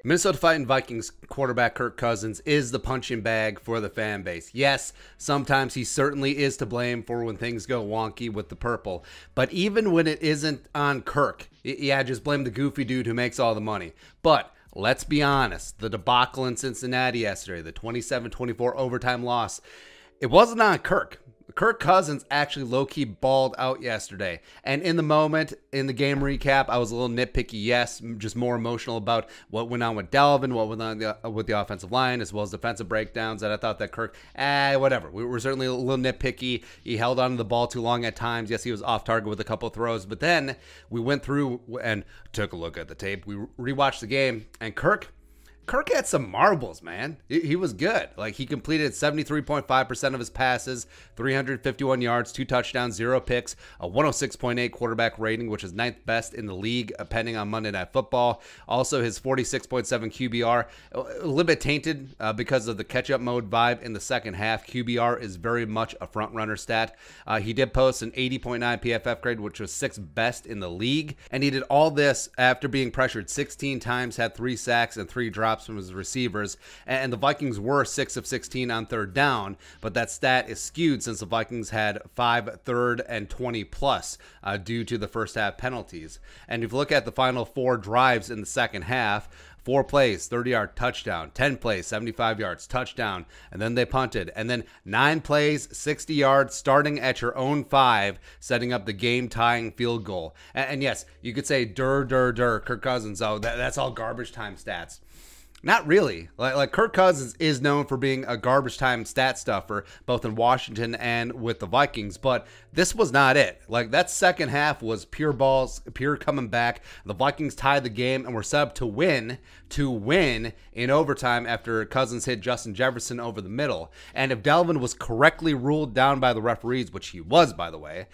Minnesota Fighting Vikings quarterback Kirk Cousins is the punching bag for the fan base. Yes, sometimes he certainly is to blame for when things go wonky with the purple. But even when it isn't on Kirk, yeah, just blame the goofy dude who makes all the money. But let's be honest, the debacle in Cincinnati yesterday, the 27-24 overtime loss, it wasn't on Kirk. Kirk Cousins actually low-key balled out yesterday. And in the moment, in the game recap, I was a little nitpicky, yes, just more emotional about what went on with Dalvin, what went on with the offensive line, as well as defensive breakdowns, that I thought that Kirk, whatever. We were certainly a little nitpicky. He held on to the ball too long at times. Yes, he was off target with a couple of throws. But then we went through and took a look at the tape. We rewatched the game, and Kirk had some marbles, man. He was good. Like, he completed 73.5% of his passes, 351 yards, 2 touchdowns, 0 picks, a 106.8 quarterback rating, which is 9th best in the league, pending on Monday Night Football. Also, his 46.7 QBR, a little bit tainted because of the catch-up mode vibe in the second half. QBR is very much a front-runner stat. He did post an 80.9 PFF grade, which was 6th best in the league. And he did all this after being pressured 16 times, had 3 sacks and 3 drops from his receivers, and the Vikings were 6 of 16 on third down, but that stat is skewed since the Vikings had 5 third and 20 plus due to the first half penalties. And if you look at the final 4 drives in the second half, 4 plays, 30-yard touchdown, 10 plays, 75 yards, touchdown, and then they punted. And then 9 plays, 60 yards, starting at your own 5, setting up the game-tying field goal. And yes, you could say, Kirk Cousins, oh, that's all garbage time stats. Not really. Like Kirk Cousins is known for being a garbage time stat stuffer, both in Washington and with the Vikings, but this was not it. Like, that second half was pure balls, pure coming back. The Vikings tied the game and were set up to win in overtime after Cousins hit Justin Jefferson over the middle. And if Dalvin was correctly ruled down by the referees, which he was, by the way,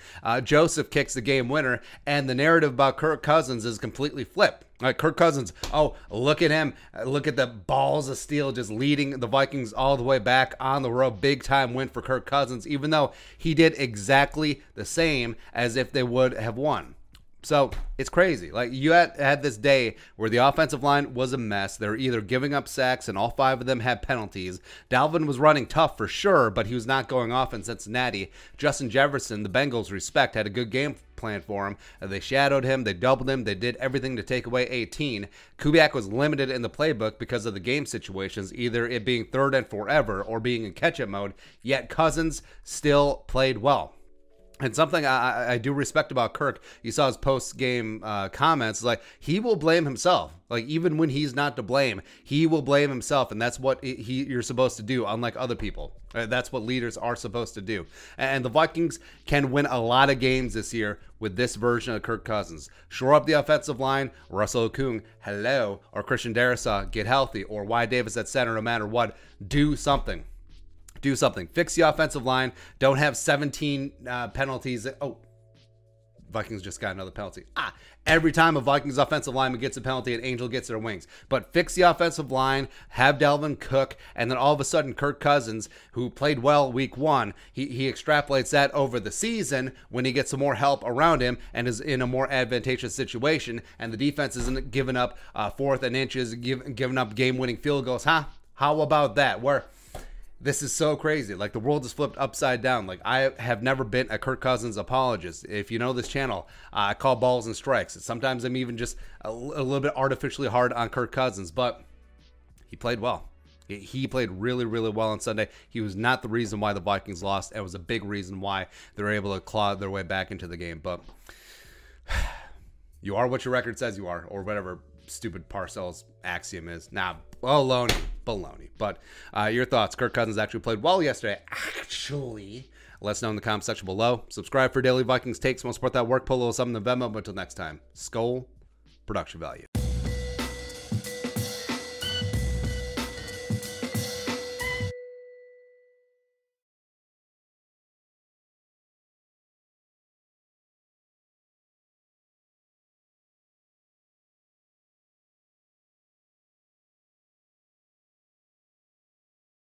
Joseph kicks the game winner, and the narrative about Kirk Cousins is completely flipped. Like, Kirk Cousins, oh, look at him. Look at the balls of steel just leading the Vikings all the way back on the road. Big time win for Kirk Cousins, even though he did exactly the same as if they would have won. So it's crazy. Like, you had this day where the offensive line was a mess. They were either giving up sacks, and all 5 of them had penalties. Dalvin was running tough for sure, but he was not going off in Cincinnati. Justin Jefferson, the Bengals respect, had a good game plan for him. They shadowed him. They doubled him. They did everything to take away 18. Kubiak was limited in the playbook because of the game situations, either it being 3rd and forever or being in catch-up mode, yet Cousins still played well. And something I do respect about Kirk, you saw his post-game comments, like, he will blame himself. Like, even when he's not to blame, he will blame himself, and that's what you're supposed to do, unlike other people. That's what leaders are supposed to do. And the Vikings can win a lot of games this year with this version of Kirk Cousins. Shore up the offensive line, Russell Okung, hello, or Christian Darrisaw, get healthy, or Y. Davis at center, no matter what. Do something. Do something. Fix the offensive line. Don't have 17 penalties. Oh, Vikings just got another penalty. Every time a Vikings offensive lineman gets a penalty, an Angel gets their wings. But fix the offensive line, have Dalvin cook, and then all of a sudden Kirk Cousins, who played well week 1, he extrapolates that over the season when he gets some more help around him and is in a more advantageous situation, and the defense isn't giving up 4th and inches, giving up game-winning field goals. How about that? This is so crazy. Like, the world is flipped upside down. Like, I have never been a Kirk Cousins apologist. If you know this channel, I call balls and strikes. Sometimes I'm even just a little bit artificially hard on Kirk Cousins, but he played well. He played really, really well on Sunday. He was not the reason why the Vikings lost. It was a big reason why they were able to claw their way back into the game. But you are what your record says you are, or whatever stupid Parcells axiom is. Baloney. But your thoughts. Kirk Cousins actually played well yesterday. Let us know in the comment section below. Subscribe for daily Vikings takes. Want to support that work. Polo something in Venmo. But until next time, Skol, production value.